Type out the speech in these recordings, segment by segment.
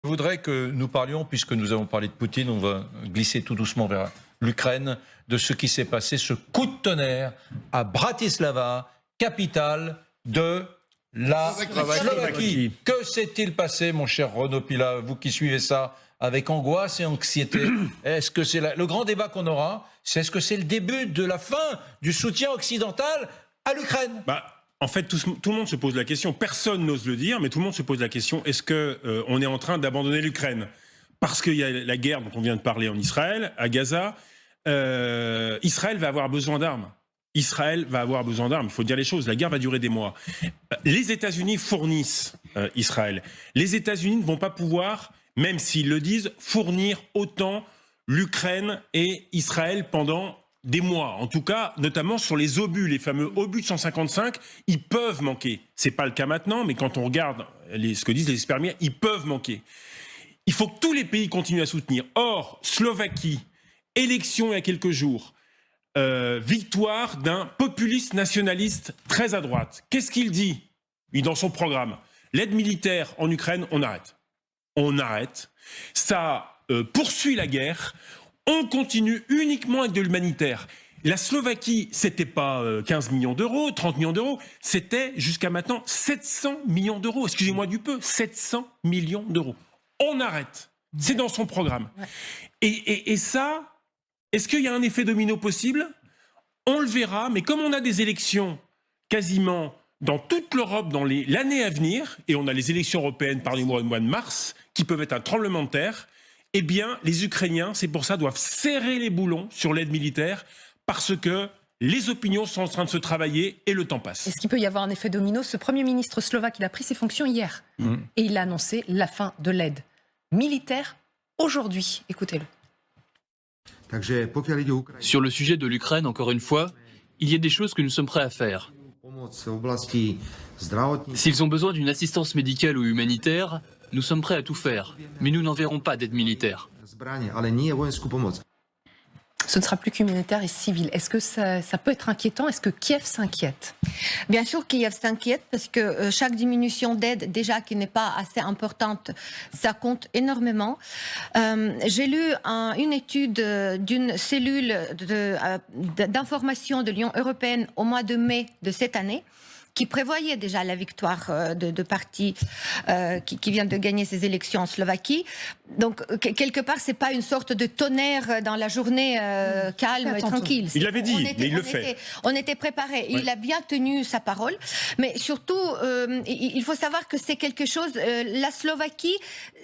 Je voudrais que nous parlions, puisque nous avons parlé de Poutine, on va glisser tout doucement vers l'Ukraine, de ce qui s'est passé, ce coup de tonnerre à Bratislava, capitale de la Slovaquie. Que s'est-il passé, mon cher Renaud Pila, vous qui suivez ça avec angoisse et anxiété? Est-ce que c'est le grand débat qu'on aura? C'est est-ce que c'est le début de la fin du soutien occidental à l'Ukraine? En fait, tout le monde se pose la question. Personne n'ose le dire, mais tout le monde se pose la question. Est-ce qu'on est en train d'abandonner l'Ukraine? Parce qu'il y a la guerre dont on vient de parler en Israël, à Gaza. Israël va avoir besoin d'armes. Israël va avoir besoin d'armes. Il faut dire les choses. La guerre va durer des mois. Les États-Unis fournissent Israël. Les États-Unis ne vont pas pouvoir, même s'ils le disent, fournir autant l'Ukraine et Israël pendant des mois. En tout cas, notamment sur les obus, les fameux obus de 155, ils peuvent manquer. C'est pas le cas maintenant, mais quand on regarde ce que disent les experts, ils peuvent manquer. Il faut que tous les pays continuent à soutenir. Or, Slovaquie, élection il y a quelques jours, victoire d'un populiste nationaliste très à droite. Qu'est-ce qu'il dit, lui, dans son programme? L'aide militaire en Ukraine, on arrête. On arrête. Ça poursuit la guerre. On continue uniquement avec de l'humanitaire. La Slovaquie, c'était pas 15 millions d'euros, 30 millions d'euros, c'était jusqu'à maintenant 700 millions d'euros. Excusez-moi du peu, 700 millions d'euros. On arrête. C'est dans son programme. Ouais. Et ça, est-ce qu'il y a un effet domino possible? On le verra, mais comme on a des élections quasiment dans toute l'Europe dans l'année à venir, et on a les élections européennes par le mois de mars, qui peuvent être un tremblement de terre, eh bien, les Ukrainiens, c'est pour ça, doivent serrer les boulons sur l'aide militaire, parce que les opinions sont en train de se travailler et le temps passe. Est-ce qu'il peut y avoir un effet domino? Ce Premier ministre slovaque, il a pris ses fonctions hier, et il a annoncé la fin de l'aide militaire aujourd'hui. Écoutez-le. Sur le sujet de l'Ukraine, encore une fois, il y a des choses que nous sommes prêts à faire. S'ils ont besoin d'une assistance médicale ou humanitaire, nous sommes prêts à tout faire, mais nous n'enverrons pas d'aide militaire. Ce ne sera plus qu'humanitaire et civil. Est-ce que ça peut être inquiétant? Est-ce que Kiev s'inquiète? Bien sûr, Kiev s'inquiète parce que chaque diminution d'aide, déjà qui n'est pas assez importante, ça compte énormément. J'ai lu une étude d'une cellule d'information de l'Union européenne au mois de mai de cette année, qui prévoyait déjà la victoire de parti qui vient de gagner ses élections en Slovaquie. Donc, quelque part, c'est pas une sorte de tonnerre dans la journée calme et tranquille. Il l'avait dit, mais il le fait. On était préparés. Oui. Il a bien tenu sa parole. Mais surtout, il faut savoir que c'est quelque chose... la Slovaquie,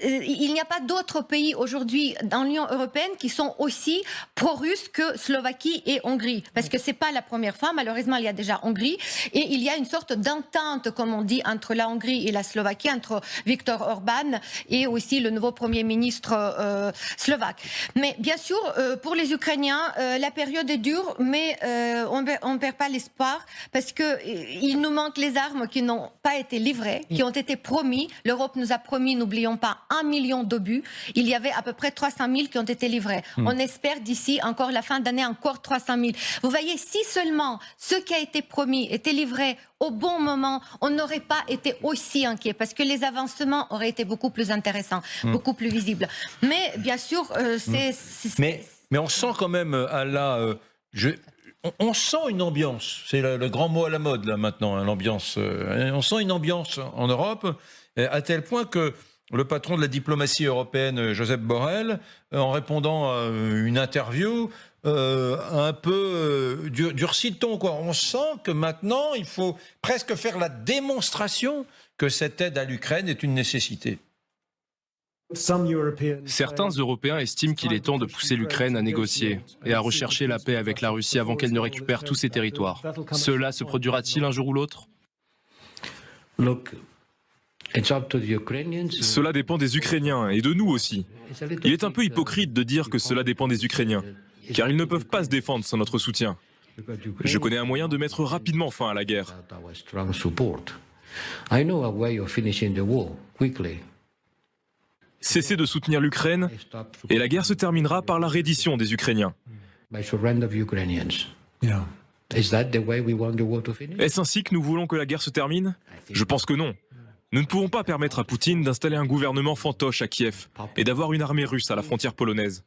il n'y a pas d'autres pays aujourd'hui dans l'Union européenne qui sont aussi pro-russes que Slovaquie et Hongrie. Parce que c'est pas la première fois. Malheureusement, il y a déjà Hongrie. Et il y a une sorte d'entente, comme on dit, entre la Hongrie et la Slovaquie, entre Viktor Orban et aussi le nouveau Premier ministre slovaque. Mais bien sûr, pour les Ukrainiens, la période est dure, mais on ne perd pas l'espoir parce qu'il nous manque les armes qui n'ont pas été livrées, qui ont été promis. L'Europe nous a promis, n'oublions pas, 1 million d'obus. Il y avait à peu près 300 000 qui ont été livrés. On espère d'ici encore la fin d'année, encore 300 000. Vous voyez, si seulement ce qui a été promis était livré au bon moment, on n'aurait pas été aussi inquiet parce que les avancements auraient été beaucoup plus intéressants, beaucoup plus visibles. Mais bien sûr, Mais on sent quand même, on sent une ambiance. C'est le grand mot à la mode là maintenant, hein, l'ambiance. On sent une ambiance en Europe, à tel point que le patron de la diplomatie européenne, Josep Borrell, en répondant à une interview, un peu durci de ton, quoi. On sent que maintenant, il faut presque faire la démonstration que cette aide à l'Ukraine est une nécessité. Certains Européens estiment qu'il est temps de pousser l'Ukraine à négocier et à rechercher la paix avec la Russie avant qu'elle ne récupère tous ses territoires. Cela se produira-t-il un jour ou l'autre? Cela dépend des Ukrainiens et de nous aussi. Il est un peu hypocrite de dire que cela dépend des Ukrainiens, car ils ne peuvent pas se défendre sans notre soutien. Je connais un moyen de mettre rapidement fin à la guerre. Cessez de soutenir l'Ukraine et la guerre se terminera par la reddition des Ukrainiens. Est-ce ainsi que nous voulons que la guerre se termine? Je pense que non. Nous ne pouvons pas permettre à Poutine d'installer un gouvernement fantoche à Kiev et d'avoir une armée russe à la frontière polonaise.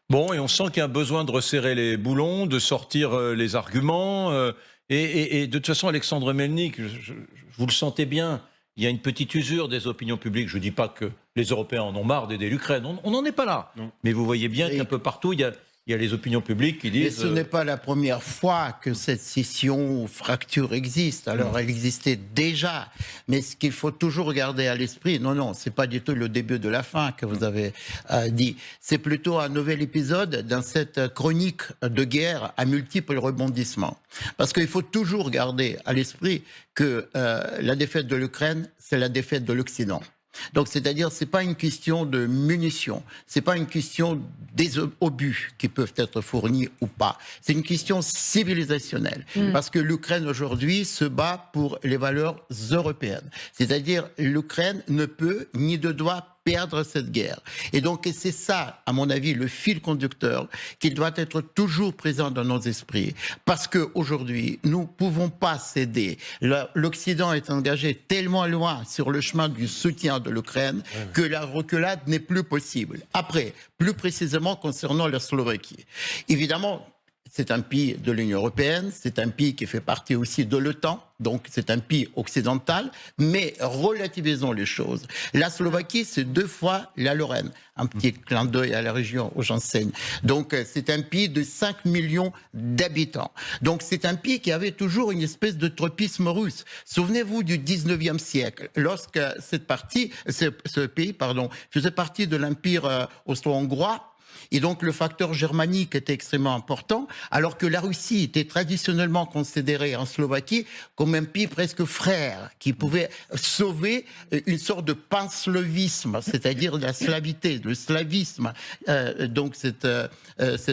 Bon, et on sent qu'il y a un besoin de resserrer les boulons, de sortir les arguments. Et de toute façon, Alexandre Melnik, vous le sentez bien, il y a une petite usure des opinions publiques. Je ne dis pas que les Européens en ont marre d'aider l'Ukraine. On n'en est pas là. Non. Mais vous voyez bien qu'un peu partout, il y a les opinions publiques qui disent... Mais ce n'est pas la première fois que cette scission ou fracture existe. Alors, elle existait déjà. Mais ce qu'il faut toujours garder à l'esprit, non, c'est pas du tout le début de la fin que vous avez dit. C'est plutôt un nouvel épisode dans cette chronique de guerre à multiples rebondissements. Parce qu'il faut toujours garder à l'esprit que la défaite de l'Ukraine, c'est la défaite de l'Occident. Donc, c'est-à-dire, c'est pas une question de munitions, c'est pas une question des obus qui peuvent être fournis ou pas. C'est une question civilisationnelle. Parce que l'Ukraine aujourd'hui se bat pour les valeurs européennes. C'est-à-dire, l'Ukraine ne peut ni ne doit perdre cette guerre. Et donc, c'est ça, à mon avis, le fil conducteur qui doit être toujours présent dans nos esprits. Parce qu'aujourd'hui, nous ne pouvons pas céder. L'Occident est engagé tellement loin sur le chemin du soutien de l'Ukraine que la reculade n'est plus possible. Après, plus précisément concernant la Slovaquie. Évidemment, c'est un pays de l'Union européenne, c'est un pays qui fait partie aussi de l'OTAN, donc c'est un pays occidental, mais relativisons les choses. La Slovaquie, c'est 2 fois la Lorraine. Un petit clin d'œil à la région où j'enseigne. Donc c'est un pays de 5 millions d'habitants. Donc c'est un pays qui avait toujours une espèce de tropisme russe. Souvenez-vous du 19e siècle, lorsque ce pays faisait partie de l'Empire austro-hongrois. Et donc le facteur germanique était extrêmement important, alors que la Russie était traditionnellement considérée en Slovaquie comme un pays presque frère, qui pouvait sauver une sorte de panslavisme, c'est-à-dire la slavité, le slavisme. Donc cette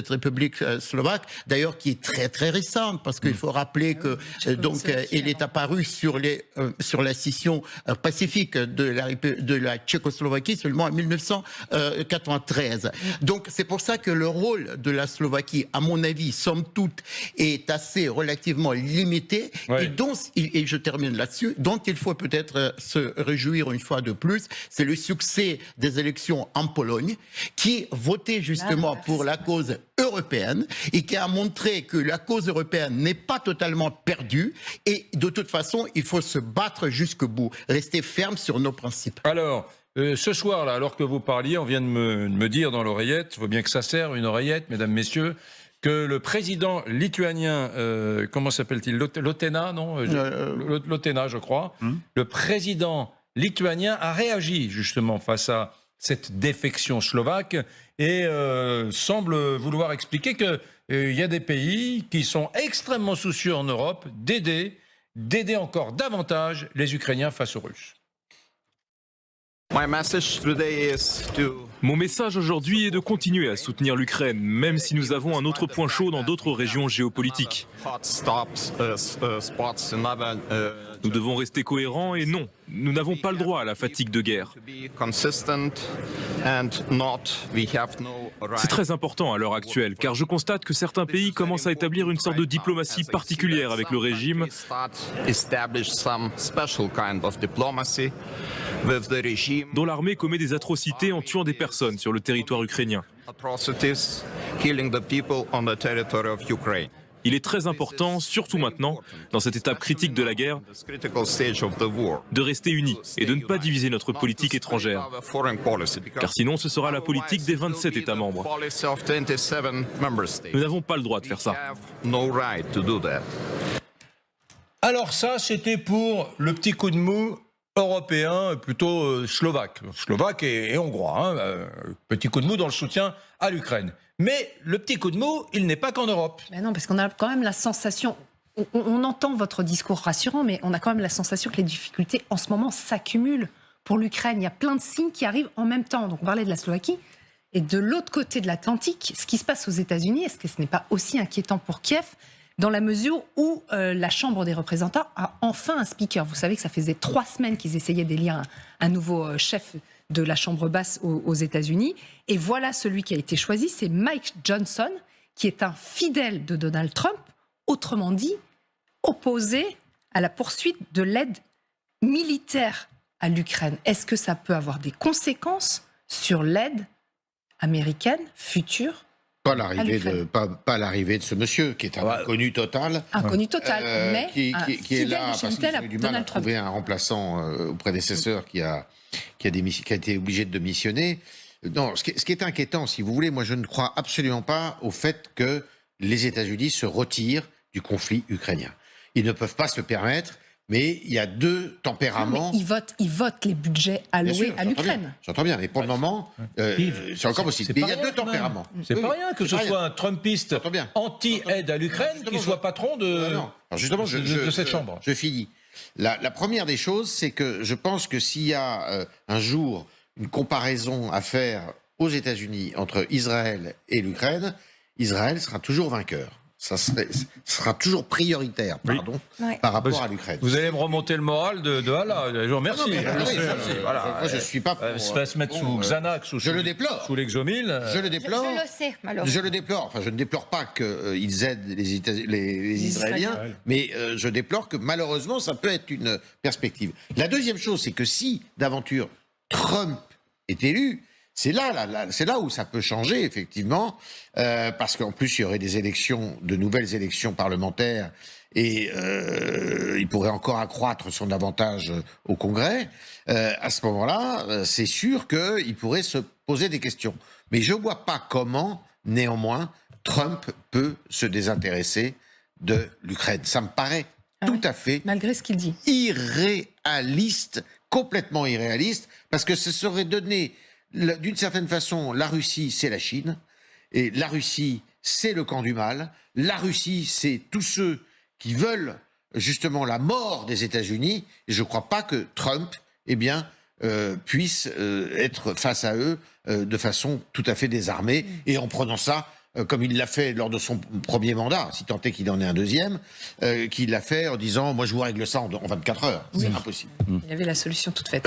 République slovaque, d'ailleurs qui est très très récente, parce qu'il faut rappeler que elle est apparue sur la scission pacifique de la Tchécoslovaquie seulement en 1993. Donc c'est pour ça que le rôle de la Slovaquie, à mon avis, somme toute, est assez relativement limité, et je termine là-dessus, dont il faut peut-être se réjouir une fois de plus, c'est le succès des élections en Pologne, qui votait justement pour la cause européenne et qui a montré que la cause européenne n'est pas totalement perdue, et de toute façon, il faut se battre jusqu'au bout, rester ferme sur nos principes. Alors, ce soir-là, alors que vous parliez, on vient de me dire dans l'oreillette, il faut bien que ça serve, une oreillette, mesdames, messieurs, que le président lituanien, comment s'appelle-t-il, Lotena, non Lotena, je crois. Le président lituanien a réagi justement face à cette défection slovaque et semble vouloir expliquer qu'il y a des pays qui sont extrêmement soucieux en Europe d'aider encore davantage les Ukrainiens face aux Russes. Mon message aujourd'hui est de continuer à soutenir l'Ukraine, même si nous avons un autre point chaud dans d'autres régions géopolitiques. Nous devons rester cohérents et non, nous n'avons pas le droit à la fatigue de guerre. C'est très important à l'heure actuelle, car je constate que certains pays commencent à établir une sorte de diplomatie particulière avec le régime, dont l'armée commet des atrocités en tuant des personnes sur le territoire ukrainien. Il est très important, surtout maintenant, dans cette étape critique de la guerre, de rester unis et de ne pas diviser notre politique étrangère. Car sinon, ce sera la politique des 27 États membres. Nous n'avons pas le droit de faire ça. Alors ça, c'était pour le petit coup de mou européen, plutôt slovaque et hongrois. Petit coup de mou dans le soutien à l'Ukraine. Mais le petit coup de mou, il n'est pas qu'en Europe. Mais non, parce qu'on a quand même la sensation, on entend votre discours rassurant, mais on a quand même la sensation que les difficultés en ce moment s'accumulent pour l'Ukraine. Il y a plein de signes qui arrivent en même temps. Donc on parlait de la Slovaquie. Et de l'autre côté de l'Atlantique, ce qui se passe aux États-Unis, est-ce que ce n'est pas aussi inquiétant pour Kiev, dans la mesure où la Chambre des représentants a enfin un speaker? Vous savez que ça faisait 3 semaines qu'ils essayaient d'élire un nouveau chef de la Chambre basse aux États-Unis. Et voilà celui qui a été choisi, c'est Mike Johnson, qui est un fidèle de Donald Trump, autrement dit, opposé à la poursuite de l'aide militaire à l'Ukraine. Est-ce que ça peut avoir des conséquences sur l'aide américaine future? Pas l'arrivée de ce monsieur, qui est un inconnu total. Inconnu total, mais qui est là parce qu'ils fidèle ont eu du mal à trouver un remplaçant au prédécesseur qui a été obligé de démissionner. Non, ce qui est inquiétant, si vous voulez, moi je ne crois absolument pas au fait que les États-Unis se retirent du conflit ukrainien. Ils ne peuvent pas se le permettre, mais il y a deux tempéraments. Non, mais ils votent les budgets alloués à l'Ukraine. J'entends bien, mais pour le moment, c'est encore possible. Mais il y a deux tempéraments. C'est pas rien que ce soit un Trumpiste anti-aide à l'Ukraine qui soit patron de cette Chambre. Je finis. La première des choses, c'est que je pense que s'il y a un jour une comparaison à faire aux États-Unis entre Israël et l'Ukraine, Israël sera toujours vainqueur. Ça sera toujours prioritaire, par rapport à l'Ukraine. Vous allez me remonter le moral de Allah. Je vous remercie. Voilà. Moi, je suis pas pour... se mettre sous Xanax ou je le déplore. Sous l'Exomil. Je le déplore. Je le sais, malheureusement. Je le déplore. Enfin, je ne déplore pas qu'ils aident les Israéliens, mais je déplore que malheureusement, ça peut être une perspective. La deuxième chose, c'est que si, d'aventure, Trump est élu, c'est là où ça peut changer, effectivement, parce qu'en plus, il y aurait de nouvelles élections parlementaires, et il pourrait encore accroître son avantage au Congrès. À ce moment-là, c'est sûr qu'il pourrait se poser des questions. Mais je ne vois pas comment, néanmoins, Trump peut se désintéresser de l'Ukraine. Ça me paraît tout à fait... Malgré ce qu'il dit. Irréaliste, complètement irréaliste, parce que ce serait donner... D'une certaine façon, la Russie, c'est la Chine, et la Russie, c'est le camp du mal, la Russie, c'est tous ceux qui veulent justement la mort des États-Unis, et je ne crois pas que Trump, puisse être face à eux de façon tout à fait désarmée, et en prenant ça, comme il l'a fait lors de son premier mandat, si tant est qu'il en ait un deuxième, qu'il l'a fait en disant « moi je vous règle ça en 24 heures ». C'est impossible. Il avait la solution toute faite.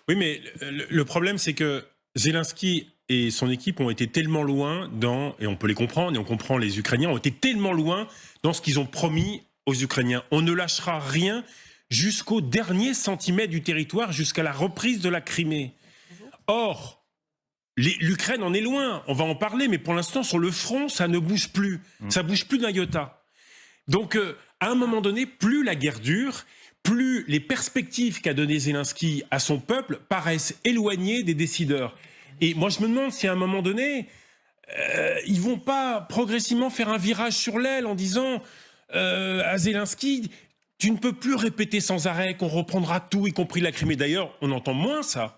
Oui, mais le problème, c'est que Zelensky et son équipe ont été tellement loin et on peut les comprendre, et on comprend les Ukrainiens, ont été tellement loin dans ce qu'ils ont promis aux Ukrainiens. On ne lâchera rien jusqu'au dernier centimètre du territoire, jusqu'à la reprise de la Crimée. Or, l'Ukraine en est loin, on va en parler, mais pour l'instant, sur le front, ça ne bouge plus. Ça bouge plus d'un iota. Donc, à un moment donné, plus la guerre dure, plus les perspectives qu'a donné Zelensky à son peuple paraissent éloignées des décideurs. Et moi, je me demande si à un moment donné, ils vont pas progressivement faire un virage sur l'aile en disant à Zelensky, tu ne peux plus répéter sans arrêt qu'on reprendra tout, y compris la Crimée. D'ailleurs, on entend moins ça.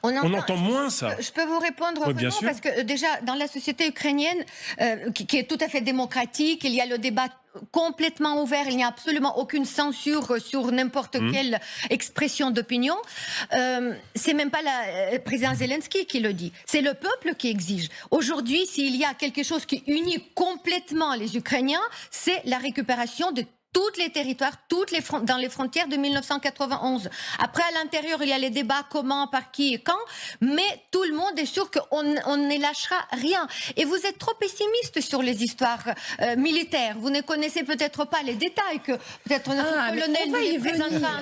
On entend moins ça. Je peux vous répondre vraiment parce que déjà dans la société ukrainienne, qui est tout à fait démocratique, il y a le débat complètement ouvert, il n'y a absolument aucune censure sur n'importe quelle expression d'opinion. C'est même pas le président Zelensky qui le dit, c'est le peuple qui exige. Aujourd'hui, s'il y a quelque chose qui unit complètement les Ukrainiens, c'est la récupération de tous les territoires, dans les frontières de 1991. Après, à l'intérieur, il y a les débats comment, par qui et quand, mais tout le monde est sûr qu'on ne lâchera rien. Et vous êtes trop pessimiste sur les histoires militaires. Vous ne connaissez peut-être pas les détails que peut-être notre colonel nous les présentera.